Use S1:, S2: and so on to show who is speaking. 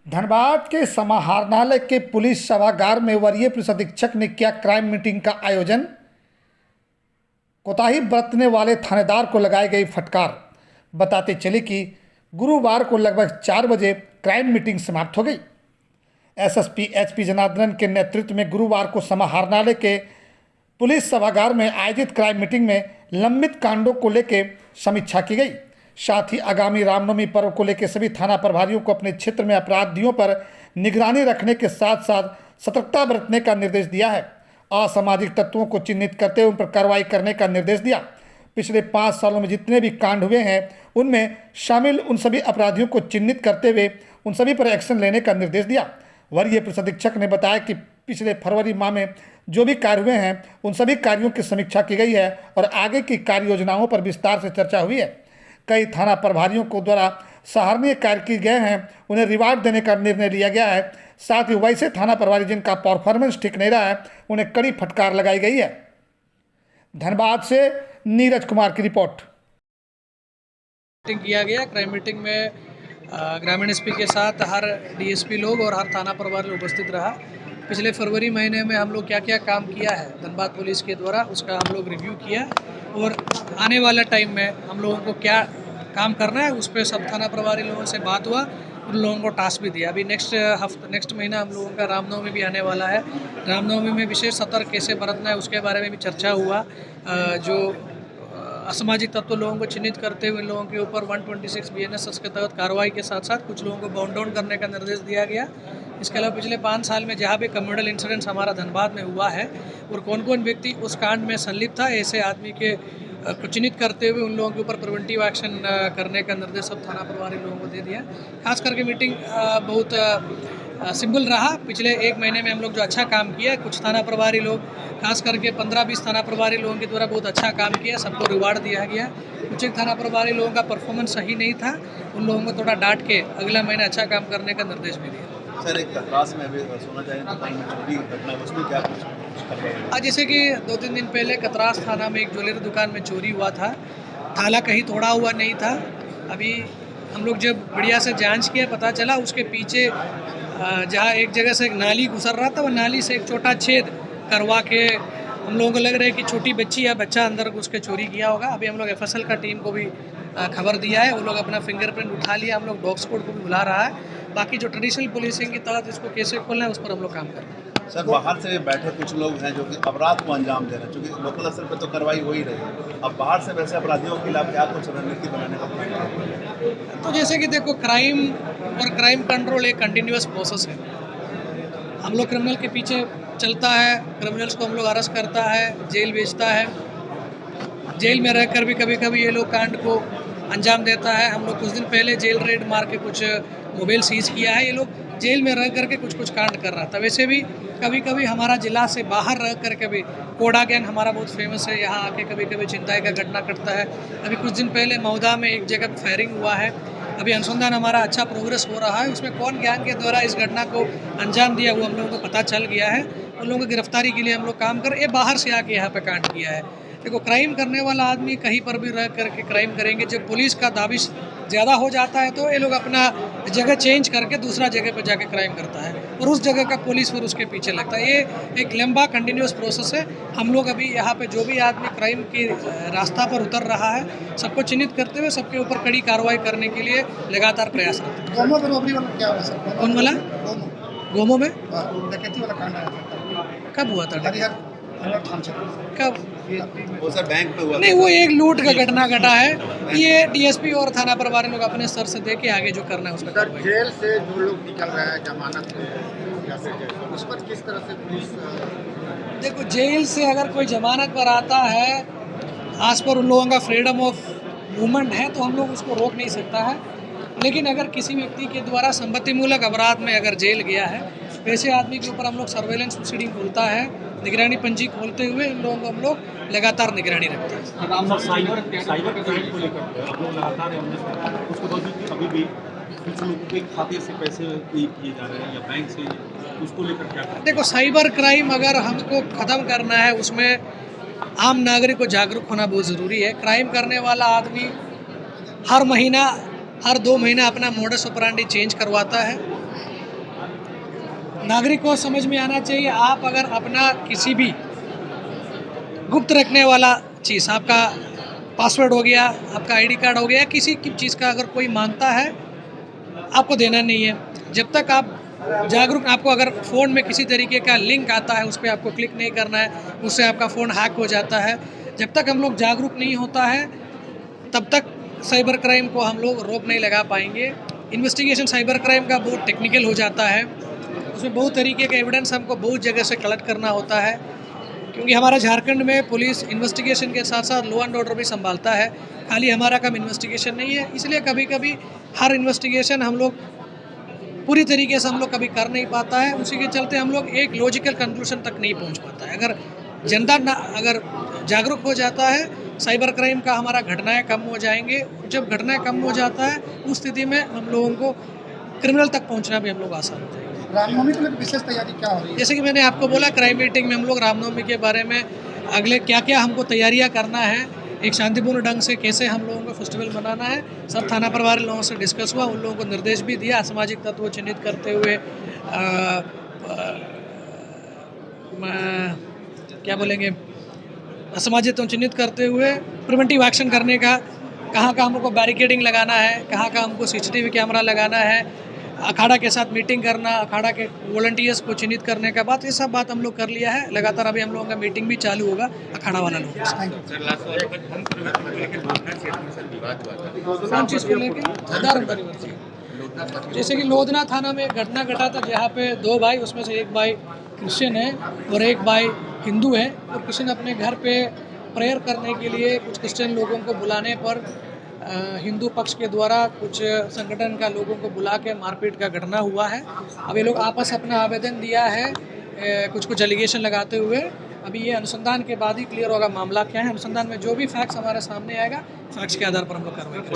S1: धनबाद के समाहरणालय के पुलिस सभागार में वरीय पुलिस अधीक्षक ने किया क्राइम मीटिंग का आयोजन। कोताही बरतने वाले थानेदार को लगाई गई फटकार। बताते चले कि गुरुवार को लगभग 4 बजे क्राइम मीटिंग समाप्त हो गई। एसएसपी एचपी जनार्दनन के नेतृत्व में गुरुवार को समाहरणालय के पुलिस सभागार में आयोजित क्राइम मीटिंग में लंबित कांडों को लेकर समीक्षा की गई। साथ ही आगामी रामनवमी पर्व को लेकर सभी थाना प्रभारियों को अपने क्षेत्र में अपराधियों पर निगरानी रखने के साथ साथ सतर्कता बरतने का निर्देश दिया है। असामाजिक तत्वों को चिन्हित करते हुए उन पर कार्रवाई करने का निर्देश दिया। पिछले 5 सालों में जितने भी कांड हुए हैं उनमें शामिल उन सभी अपराधियों को चिन्हित करते हुए उन सभी पर एक्शन लेने का निर्देश दिया। वरीय पुलिस अधीक्षक ने बताया कि पिछले फरवरी माह में जो भी कार्य हुए हैं उन सभी कार्यों की समीक्षा की गई है और आगे की कार्य योजनाओं पर विस्तार से चर्चा हुई है। कई थाना प्रभारियों को द्वारा सराहनीय कार्य किए गए हैं, उन्हें रिवार्ड देने का निर्णय लिया गया है। साथ ही वैसे थाना प्रभारी जिनका परफॉर्मेंस ठीक नहीं रहा है उन्हें कड़ी फटकार लगाई गई है। धनबाद से नीरज कुमार की रिपोर्ट।
S2: मीटिंग किया गया। क्राइम मीटिंग में ग्रामीण एसपी के साथ हर डीएसपी लोग और हर थाना प्रभारी उपस्थित रहा। पिछले फरवरी महीने में हम लोग क्या क्या काम किया है धनबाद पुलिस के द्वारा उसका हम लोग रिव्यू किया और आने वाला टाइम में हम लोगों को क्या काम करना है उस पर सब थाना प्रभारी लोगों से बात हुआ। उन लोगों को टास्क भी दिया। अभी नेक्स्ट महीना हम लोगों का रामनवमी भी आने वाला है। रामनवमी में विशेष सतर्क कैसे बरतना है उसके बारे में भी चर्चा हुआ। जो असामाजिक तत्व लोगों को चिन्हित करते हुए लोगों के ऊपर 126 BNSS के तहत कार्रवाई के साथ साथ कुछ लोगों को बाउंड डाउन करने का निर्देश दिया गया। इसके अलावा पिछले 5 साल में जहाँ भी कम्युनल इंसिडेंट्स हमारा धनबाद में हुआ है और कौन कौन व्यक्ति उस कांड में संलिप्त था ऐसे आदमी के को चिन्हित करते हुए उन लोगों के ऊपर प्रिवेंटिव एक्शन करने का निर्देश सब थाना प्रभारी लोगों को दे दिया। खास करके मीटिंग बहुत सिंपल रहा। पिछले 1 महीने में हम लोग जो अच्छा काम किया कुछ थाना प्रभारी लोग खास करके 15-20 थाना प्रभारी लोगों के द्वारा बहुत अच्छा काम किया, सबको रिवार्ड दिया गया। कुछ एक थाना प्रभारी लोगों का परफॉर्मेंस सही नहीं था, उन लोगों को थोड़ा डांट के अगला महीना अच्छा काम करने का निर्देश भी दिया।
S3: सर एक कतरास में अभी सुना जाए दुकान में चोरी घटना उसमें क्या कुछ कर रहे हैं?
S2: जैसे कि 2-3 दिन पहले कतरास थाना में एक ज्वेलरी दुकान में चोरी हुआ था। ताला कहीं तोड़ा हुआ नहीं था। अभी हम लोग जब बढ़िया से जांच किया पता चला उसके पीछे जहाँ एक जगह से एक नाली गुजर रहा था वो नाली से एक छोटा छेद करवा के हम लोगों को लग रहा है कि छोटी बच्ची या बच्चा अंदर घुस के चोरी किया होगा। अभी हम लोग FSL का टीम को भी खबर दिया है, वो लोग अपना फिंगरप्रिंट उठा लिया। हम लोग डॉग स्क्वाड को भी बुला रहा है। बाकी जो ट्रेडिशनल पुलिसिंग के तहत इसको कैसे खोलना है उस पर हम लोग काम कर रहे हैं।
S3: सर बाहर से बैठे कुछ लोग हैं जो कि अपराध को अंजाम दे रहे हैं, क्योंकि लोकल स्तर पर तो कार्रवाई हो ही रही है। अब बाहर से वैसे अपराधियों के खिलाफ क्या कुछ रणनीति बनाने का प्लान है?
S2: तो जैसे कि देखो क्राइम और क्राइम कंट्रोल एक कंटिन्यूस प्रोसेस है। हम लोग क्रिमिनल के पीछे चलता है, क्रिमिनल्स को हम लोग अरेस्ट करता है, जेल भेजता है। जेल में रहकर भी कभी कभी ये लोग कांड को अंजाम देता है। हम लोग कुछ दिन पहले जेल रेड मार के कुछ मोबाइल सीज किया है। ये लोग जेल में रह करके कुछ कांड कर रहा था। वैसे भी कभी कभी हमारा जिला से बाहर रह करके भी कोड़ा गैंग हमारा बहुत फेमस है। यहाँ आके कभी कभी चिंताई का घटना घटता है। अभी कुछ दिन पहले मौदा में एक जगह फायरिंग हुआ है। अभी अनुसंधान हमारा अच्छा प्रोग्रेस हो रहा है। उसमें कौन गैंग के द्वारा इस घटना को अंजाम दिया वो हम लोगों को पता चल गया है। उन लोगों की गिरफ्तारी के लिए हम लोग काम कर ये बाहर से आके यहाँ पे कांड किया है। देखो क्राइम करने वाला आदमी कहीं पर भी रह करके क्राइम करेंगे। जब पुलिस का दाबिश ज़्यादा हो जाता है तो ये लोग अपना जगह चेंज करके दूसरा जगह पर जाके क्राइम करता है और उस जगह का पुलिस फिर उसके पीछे लगता है। ये एक लंबा कंटिन्यूस प्रोसेस है। हम लोग अभी यहाँ पे जो भी आदमी क्राइम के रास्ता पर उतर रहा है सबको चिन्हित करते हुए सबके ऊपर कड़ी कार्रवाई करने के लिए लगातार प्रयास करते हैं।
S4: गोमो में रोबरी वाला क्या हुआ सर?
S2: कौन वाला? गोमो में
S4: डकैती वाला कांड आया था
S2: कब हुआ था?
S4: हरिहर थान क्षेत्र।
S2: कब?
S3: वो सर बैंक में हुआ
S2: नहीं, वो एक लूट का घटना घटा है। ये डीएसपी और थाना प्रभारी लोग अपने स्तर से देके आगे जो करना है उसका
S4: सर
S2: कार्रवाई।
S4: जेल से जो लोग निकल रहे हैं जमानत पे या फिर उस पर किस तरह से पुलिस
S2: देखो जेल से अगर कोई जमानत पर आता है आज पर उन लोगों का फ्रीडम ऑफ मूवमेंट है तो हम लोग उसको रोक नहीं सकता है। लेकिन अगर किसी व्यक्ति के द्वारा संपत्ति मूलक अपराध में अगर जेल गया है वैसे आदमी के ऊपर हम लोग सर्वेलेंस प्रोसीडिंग खोलता है, निगरानी पंजी खोलते हुए इन लोगों को हम लोग लगातार निगरानी रखते हैं।
S5: साइबर क्राइम को लेकर आप लोग लगातार उसको तो अभी भी कुछ लोगों के खाते से पैसे किए जा रहे हैं या बैंक से, उसको लेकर क्या करें?
S2: देखो साइबर क्राइम अगर हमको ख़त्म करना है उसमें आम नागरिक को जागरूक होना बहुत ज़रूरी है। क्राइम करने वाला आदमी हर महीना हर 2 महीना अपना मोडस ऑपरेंडी चेंज करवाता है। नागरिक को समझ में आना चाहिए, आप अगर अपना किसी भी गुप्त रखने वाला चीज़, आपका पासवर्ड हो गया, आपका आईडी कार्ड हो गया, किसी की चीज़ का अगर कोई मांगता है, आपको देना नहीं है। जब तक आप जागरूक, आपको अगर फ़ोन में किसी तरीके का लिंक आता है, उस पर आपको क्लिक नहीं करना है, उससे आपका फ़ोन हैक हो जाता है। जब तक हम लोग जागरूक नहीं होता है, तब तक साइबर क्राइम को हम लोग रोक नहीं लगा पाएंगे। इन्वेस्टिगेशन साइबर क्राइम का बहुत टेक्निकल हो जाता है, उसमें बहुत तरीके का एविडेंस हमको बहुत जगह से कलेक्ट करना होता है, क्योंकि हमारा झारखंड में पुलिस इन्वेस्टिगेशन के साथ साथ लॉ एंड ऑर्डर भी संभालता है। खाली हमारा काम इन्वेस्टिगेशन नहीं है, इसलिए कभी कभी हर इन्वेस्टिगेशन हम लोग पूरी तरीके से हम लोग कभी कर नहीं पाता है। उसी के चलते हम लोग एक लॉजिकल कंक्लूजन तक नहीं पहुंच पाता है। अगर जनता अगर जागरूक हो जाता है, साइबर क्राइम का हमारा घटनाएं कम हो जाएंगे। जब घटनाएं कम हो जाता है, उस स्थिति में हम लोगों को क्रिमिनल तक पहुंचना भी हम लोग आसान हो जाएगा।
S4: रामनवमी को लेकर विशेष तैयारी क्या हो रही है?
S2: जैसे कि मैंने आपको बोला, क्राइम मीटिंग में हम लोग रामनवमी के बारे में अगले क्या क्या हमको तैयारियां करना है, एक शांतिपूर्ण ढंग से कैसे हम लोगों को फेस्टिवल मनाना है, सब थाना प्रभारी लोगों से डिस्कस हुआ। उन लोगों को निर्देश भी दिया, असामाजिक तत्व चिन्हित करते हुए क्या बोलेंगे, असामाजिक तत्व चिन्हित करते हुए प्रिवेंटिव एक्शन करने का, कहाँ कहाँ हमको बैरिकेडिंग लगाना है, कहाँ कहाँ हमको CCTV कैमरा लगाना है, अखाड़ा के साथ मीटिंग करना, अखाड़ा के वॉलंटियर्स को चिन्हित करने का बात, ये सब बात हम लोग कर लिया है। लगातार अभी हम लोगों का मीटिंग भी चालू होगा अखाड़ा वाला लोगों के साथ। कौन चीज़ को लेकर? धर्म परिवर्तन। जैसे कि लोधना थाना में घटना घटा था, जहाँ पे 2 भाई, उसमें से एक भाई क्रिश्चियन है और एक भाई हिंदू है, और किसी ने अपने घर पे प्रेयर करने के लिए कुछ क्रिश्चियन लोगों को बुलाने पर हिंदू पक्ष के द्वारा कुछ संगठन का लोगों को बुला के मारपीट का घटना हुआ है। अब ये लोग आपस अपना आवेदन दिया है, कुछ कुछ एलिगेशन लगाते हुए। अभी ये अनुसंधान के बाद ही क्लियर होगा मामला क्या है। अनुसंधान में जो भी फैक्ट्स हमारे सामने आएगा, फैक्ट्स के आधार पर हम लोग कार्रवाई करेंगे।